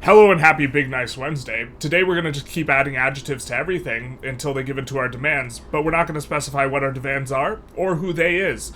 Hello and happy Big Nice Wednesday. Today we're going to just keep adding adjectives to everything until they give in to our demands, but we're not going to specify what our demands are or who they is.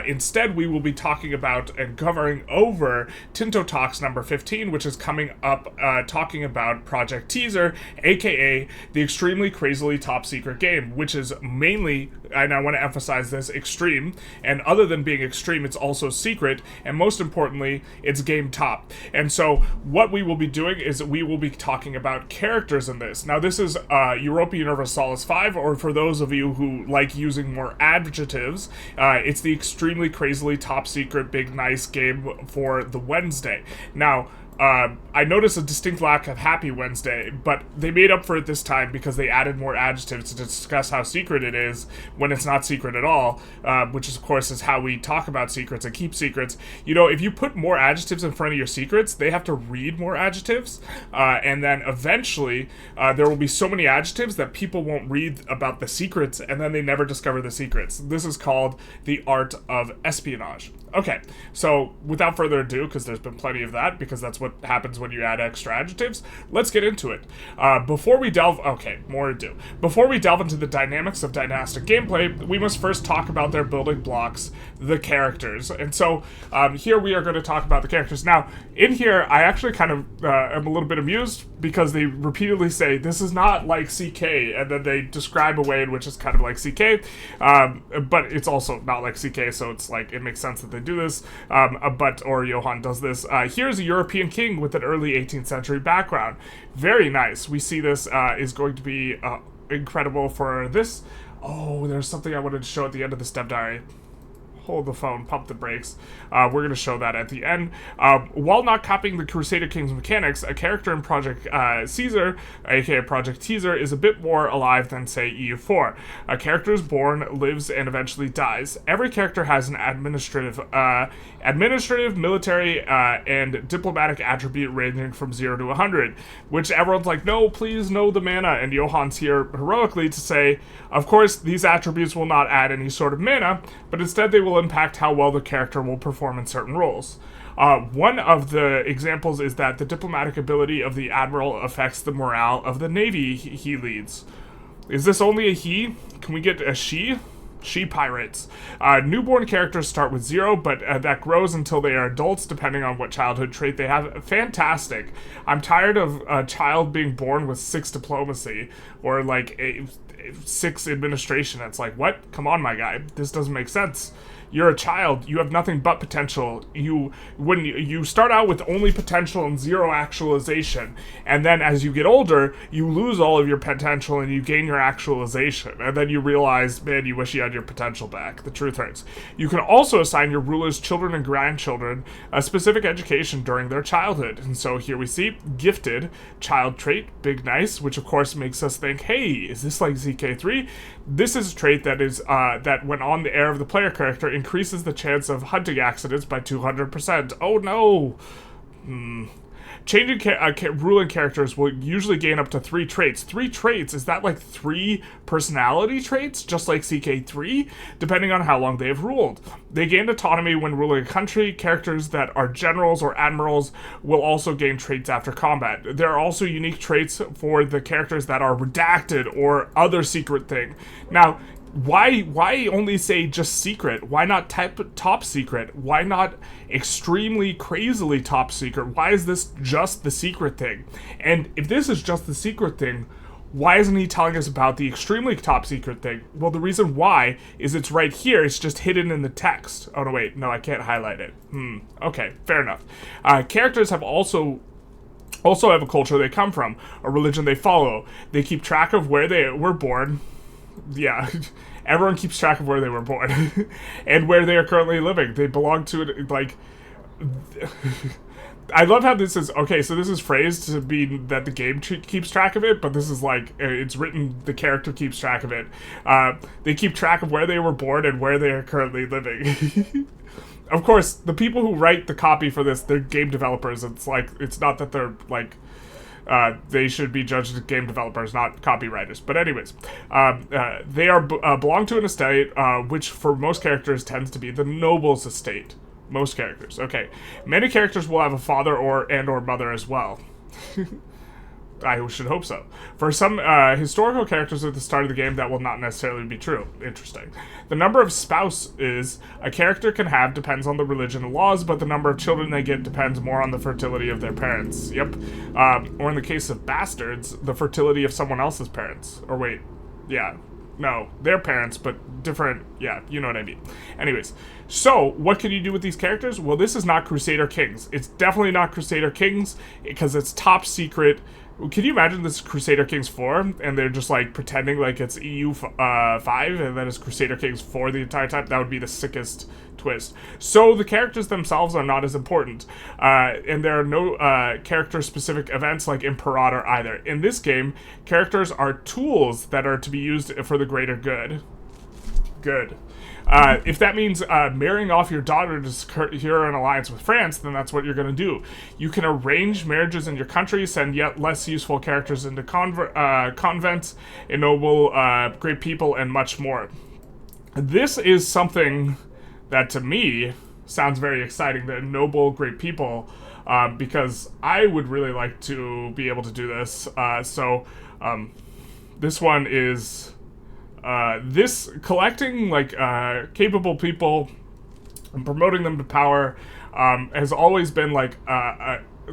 Instead, we will be talking about and covering over Tinto Talks number 15, which is coming up talking about Project Teaser, aka the extremely crazily top secret game, which is mainly, and I want to emphasize this, extreme, and other than being extreme, it's also secret, and most importantly, it's game top. And so what we will be doing is we will be talking about characters in this. Now this is Europa Universalis 5, or for those of you who like using more adjectives, it's the extremely crazily top secret big nice game for the Wednesday. Now, I noticed a distinct lack of Happy Wednesday, but they made up for it this time because they added more adjectives to discuss how secret it is when it's not secret at all, which is, of course, is how we talk about secrets and keep secrets. You know, if you put more adjectives in front of your secrets, they have to read more adjectives, and then eventually there will be so many adjectives that people won't read about the secrets, and then they never discover the secrets. This is called the art of espionage. Okay, so without further ado, because there's been plenty of that, because that's what happens when you add extra adjectives, let's get into it. Before we delve into the dynamics of dynastic gameplay, we must first talk about their building blocks, the characters. And so here we are going to talk about the characters. Now, in here, I actually kind of am a little bit amused because they repeatedly say, this is not like CK, and then they describe a way in which it's kind of like CK, but it's also not like CK, so it's like, it makes sense that they do this, or Johan does this. Here's a European king with an early 18th century background. Very nice. We see this is going to be incredible for this. Oh, there's something I wanted to show at the end of the step diary. Hold the phone, pump the brakes. We're going to show that at the end. While not copying the Crusader Kings mechanics, a character in Project Caesar, aka Project Teaser, is a bit more alive than, say, EU4. A character is born, lives, and eventually dies. Every character has an administrative, military, and diplomatic attribute ranging from 0 to 100, which everyone's like, no, please, no, the mana, and Johan's here heroically to say, of course, these attributes will not add any sort of mana, but instead they will impact how well the character will perform in certain roles. One of the examples is that the diplomatic ability of the admiral affects the morale of the navy he leads. Is this only a he? Can we get a she? She pirates. Newborn characters start with 0, but that grows until they are adults, depending on what childhood trait they have. Fantastic. I'm tired of a child being born with 6 diplomacy, or like 6 administration. It's like, what? Come on, my guy. This doesn't make sense. You're a child. You have nothing but potential. When you start out with only potential and 0 actualization, and then as you get older, you lose all of your potential and you gain your actualization, and then you realize, man, you wish you had your potential back. The truth hurts. You can also assign your ruler's children and grandchildren a specific education during their childhood. And so here we see gifted child trait, big nice, which of course makes us think, hey, is this like ZK3? This is a trait that is that when on the air of the player character increases the chance of hunting accidents by 200%. Oh no! Changing ruling characters will usually gain up to 3 traits. 3 traits? Is that like 3 personality traits, just like CK3? Depending on how long they have ruled. They gain autonomy when ruling a country. Characters that are generals or admirals will also gain traits after combat. There are also unique traits for the characters that are redacted or other secret thing. Now, why only say just secret? Why not top secret? Why not extremely crazily top secret? Why is this just the secret thing? And if this is just the secret thing, why isn't he telling us about the extremely top secret thing? Well, the reason why is it's right here. It's just hidden in the text. Oh, no, wait. No, I can't highlight it. Okay, fair enough. Characters have also have a culture they come from, a religion they follow. They keep track of where they were born. Yeah, everyone keeps track of where they were born and where they are currently living. They belong to it, like... I love how this is... Okay, so this is phrased to be that the game keeps track of it, but this is like, it's written, the character keeps track of it. They keep track of where they were born and where they are currently living. Of course, the people who write the copy for this, they're game developers. It's like, it's not that they're, like... they should be judged as game developers, not copywriters. But anyways, they are belong to an estate, which for most characters tends to be the noble's estate. Most characters. Okay. Many characters will have a father or mother as well. I should hope so. For some historical characters at the start of the game, that will not necessarily be true. Interesting. The number of spouses a character can have depends on the religion and laws, but the number of children they get depends more on the fertility of their parents. Yep. Or in the case of bastards, the fertility of someone else's parents. Or wait, yeah. No, their parents, but different. Yeah, you know what I mean. Anyways, so what can you do with these characters? Well, this is not Crusader Kings. It's definitely not Crusader Kings because it's top secret. Can you imagine this Crusader Kings 4 and they're just like pretending like it's EU5 and then it's Crusader Kings 4 the entire time? That would be the sickest twist. So the characters themselves are not as important, and there are no character-specific events like Imperator either. In this game, characters are tools that are to be used for the greater good. Good. If that means marrying off your daughter to secure an alliance with France, then that's what you're going to do. You can arrange marriages in your country, send yet less useful characters into convents, ennoble great people, and much more. This is something that, to me, sounds very exciting, to ennoble great people, because I would really like to be able to do this. This one is... this collecting like capable people and promoting them to power has always been like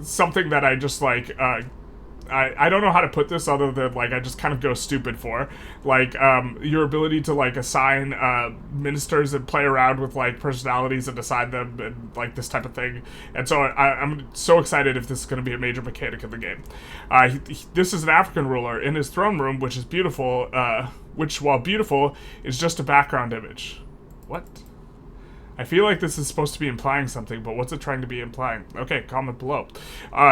something that I just like I don't know how to put this other than like I just kind of go stupid for, like your ability to like assign ministers and play around with like personalities and decide them and like this type of thing. And so I'm so excited if this is going to be a major mechanic in the game. This is an African ruler in his throne room, which is beautiful, which, while beautiful, is just a background image. What? I feel like this is supposed to be implying something, but what's it trying to be implying? Okay, comment below.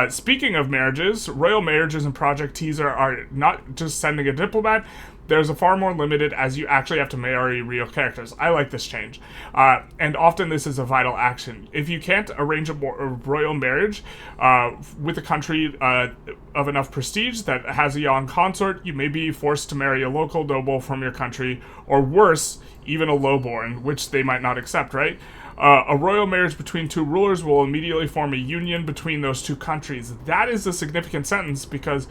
Speaking of marriages, royal marriages in Project Teaser are not just sending a diplomat. There's a far more limited, as you actually have to marry real characters. I like this change. And often this is a vital action. If you can't arrange a royal marriage with a country of enough prestige that has a young consort, you may be forced to marry a local noble from your country, or worse, even a lowborn, which they might not accept, right? A royal marriage between two rulers will immediately form a union between those two countries. That is a significant sentence because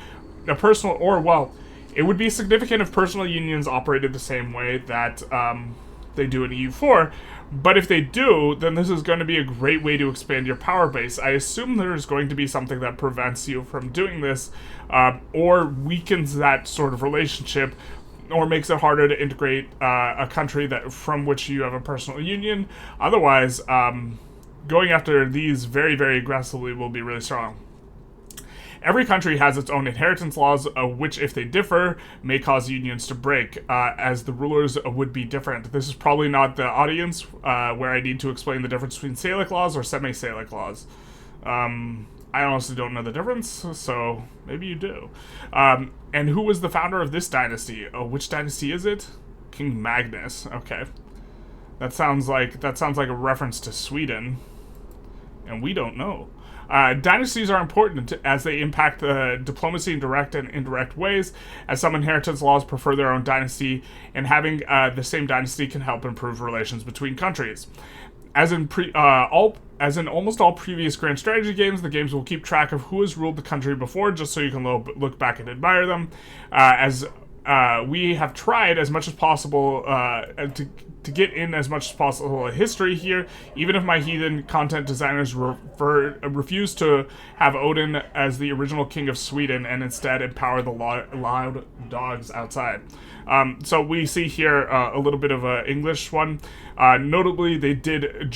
a personal, or well, it would be significant if personal unions operated the same way that they do in EU4, but if they do, then this is going to be a great way to expand your power base. I assume there's going to be something that prevents you from doing this, or weakens that sort of relationship, or makes it harder to integrate a country that from which you have a personal union. Otherwise, going after these very, very aggressively will be really strong. Every country has its own inheritance laws, which, if they differ, may cause unions to break, as the rulers would be different. This is probably not the audience where I need to explain the difference between Salic laws or semi-Salic laws. I honestly don't know the difference, so maybe you do. And who was the founder of this dynasty? Oh, which dynasty is it? King Magnus. Okay, that sounds like a reference to Sweden, and we don't know. Dynasties are important as they impact diplomacy in direct and indirect ways, as some inheritance laws prefer their own dynasty, and having the same dynasty can help improve relations between countries. As in almost all previous grand strategy games, the games will keep track of who has ruled the country before, just so you can look back and admire them. We have tried as much as possible to get in as much as possible a history here, even if my heathen content designers refuse to have Odin as the original king of Sweden and instead empower the loud dogs outside. So we see here a little bit of an English one. Notably, they did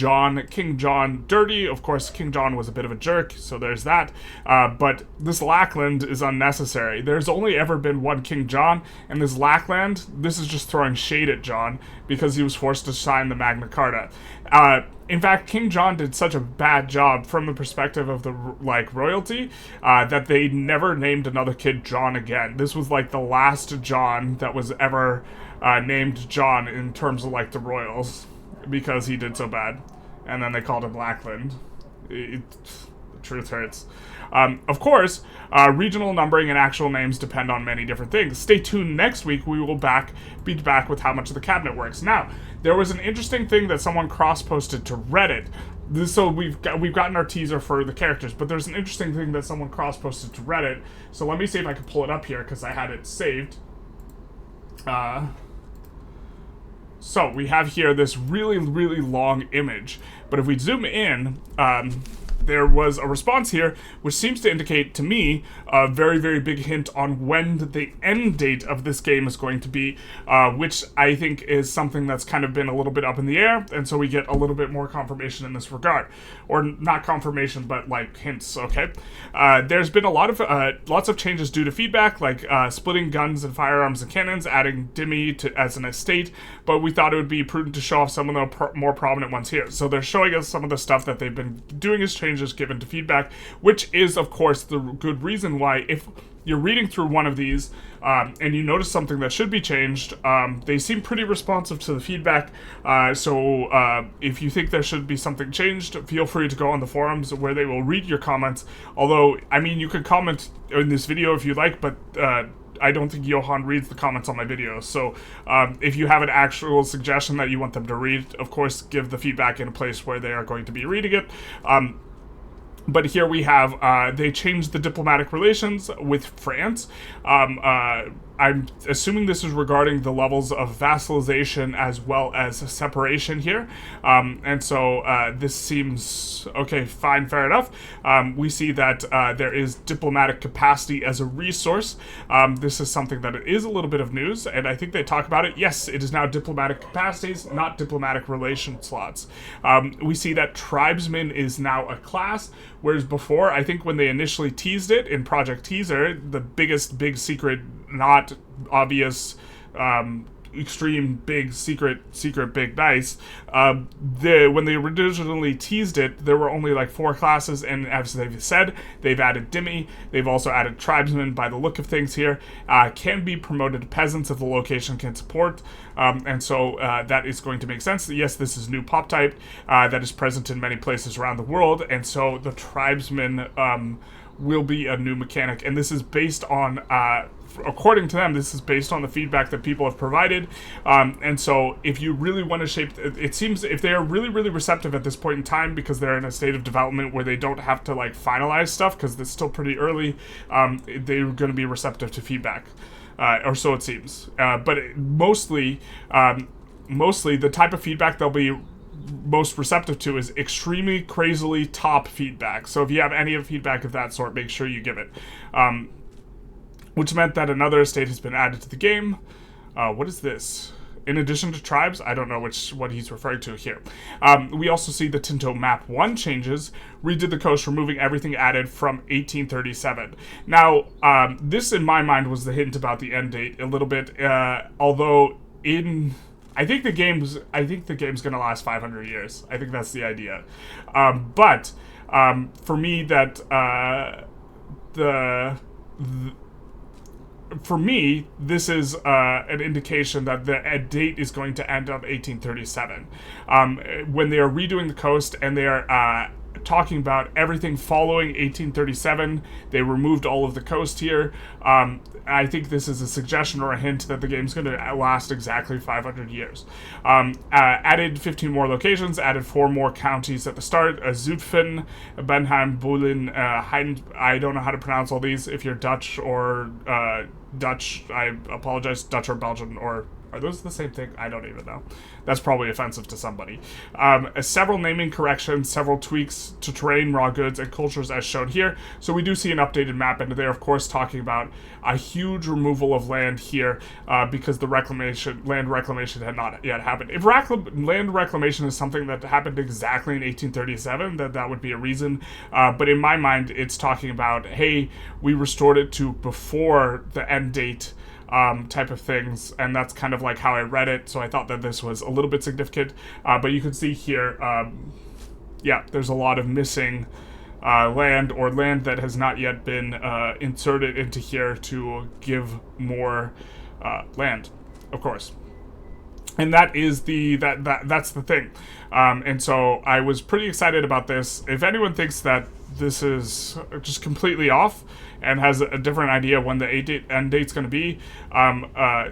King John dirty. Of course, King John was a bit of a jerk, so there's that. But this Lackland is unnecessary. There's only ever been one King John, and this Lackland, this is just throwing shade at John because he was forced to sign the Magna Carta. In fact, King John did such a bad job from the perspective of the royalty that they never named another kid John again. This was like the last John that was ever named John in terms of like the royals, because he did so bad, and then they called him Lackland. truth hurts. Of course, regional numbering and actual names depend on many different things. Stay tuned next week. We will be back with how much of the cabinet works. Now, there was an interesting thing that someone cross-posted to Reddit. So we've gotten our teaser for the characters, but there's an interesting thing that someone cross-posted to Reddit. So let me see if I can pull it up here, because I had it saved. So we have here this really, really long image. But if we zoom in, there was a response here, which seems to indicate to me a very, very big hint on when the end date of this game is going to be, which I think is something that's kind of been a little bit up in the air, and so we get a little bit more confirmation in this regard. Or not confirmation, but like hints, okay? There's been a lot of lots of changes due to feedback, like splitting guns and firearms and cannons, adding Dimmy as an estate, but we thought it would be prudent to show off some of the more prominent ones here. So they're showing us some of the stuff that they've been doing as changes given to feedback, which is, of course, the good reason why, if you're reading through one of these and you notice something that should be changed, they seem pretty responsive to the feedback. So if you think there should be something changed, feel free to go on the forums where they will read your comments. Although, I mean, you can comment in this video if you like, but I don't think Johan reads the comments on my videos. So if you have an actual suggestion that you want them to read, of course, give the feedback in a place where they are going to be reading it. But here we have, they changed the diplomatic relations with France. I'm assuming this is regarding the levels of vassalization as well as separation here. And so this seems, okay, fine, fair enough. We see that there is diplomatic capacity as a resource. This is something that is a little bit of news, and I think they talk about it. Yes, it is now diplomatic capacities, not diplomatic relation slots. We see that tribesman is now a class, whereas before, I think when they initially teased it in Project Teaser, the biggest big secret, not obvious, extreme big secret big nice, when they originally teased it, there were only like 4 classes, and as they've said, they've added Dimmy, they've also added tribesmen by the look of things here, can be promoted to peasants if the location can support, and so that is going to make sense. Yes, this is new pop type that is present in many places around the world, and so the tribesmen will be a new mechanic, and this is based on according to them, this is based on the feedback that people have provided, and so if you really want to shape, it seems if they are really, really receptive at this point in time, because they're in a state of development where they don't have to like finalize stuff, because it's still pretty early, they're going to be receptive to feedback, or so it seems, but mostly the type of feedback they'll be most receptive to is extremely crazily top feedback. So if you have any of feedback of that sort, make sure you give it. Which meant that another estate has been added to the game. What is this? In addition to tribes, I don't know what he's referring to here. We also see the Tinto Map 1 changes, redid the coast, removing everything added from 1837. Now, this in my mind was the hint about the end date a little bit, although I think the game's gonna last 500 years. I think that's the idea. But for me, that for me, this is an indication that the date is going to end up 1837. When they are redoing the coast and they are talking about everything following 1837, they removed all of the coast here. I think this is a suggestion or a hint that the game's going to last exactly 500 years. Added 15 more locations, added 4 more counties at the start. Zutphen, Benheim, Boelen, I don't know how to pronounce all these. If you're Dutch or Dutch, I apologize, Dutch or Belgian, or are those the same thing? I don't even know. That's probably offensive to somebody. Several naming corrections, several tweaks to terrain, raw goods, and cultures as shown here. So we do see an updated map, and they're of course talking about a huge removal of land here because the land reclamation had not yet happened. If land reclamation is something that happened exactly in 1837, that would be a reason. But in my mind, it's talking about, hey, we restored it to before the end date, type of things, and that's kind of like how I read it, so I thought that this was a little bit significant, but you can see here, yeah, there's a lot of missing land, or land that has not yet been inserted into here to give more land, of course. And that is that's the thing. And so I was pretty excited about this. If anyone thinks that this is just completely off and has a different idea when the end date's going to be.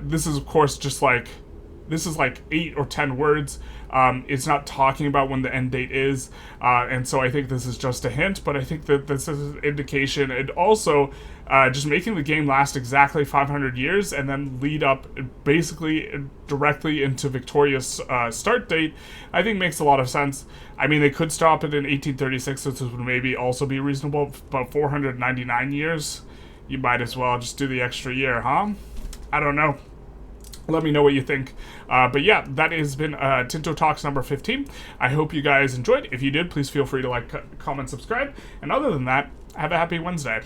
This is, of course, just like, this is like 8 or 10 words. It's not talking about when the end date is, and so I think this is just a hint, but I think that this is an indication, and also just making the game last exactly 500 years and then lead up basically directly into Victoria's start date, I think makes a lot of sense. I mean, they could stop it in 1836, which would maybe also be reasonable, but 499 years, you might as well just do the extra year, huh? I don't know. Let me know what you think. But yeah, that has been Tinto Talks number 15. I hope you guys enjoyed. If you did, please feel free to like, comment, subscribe. And other than that, have a happy Wednesday.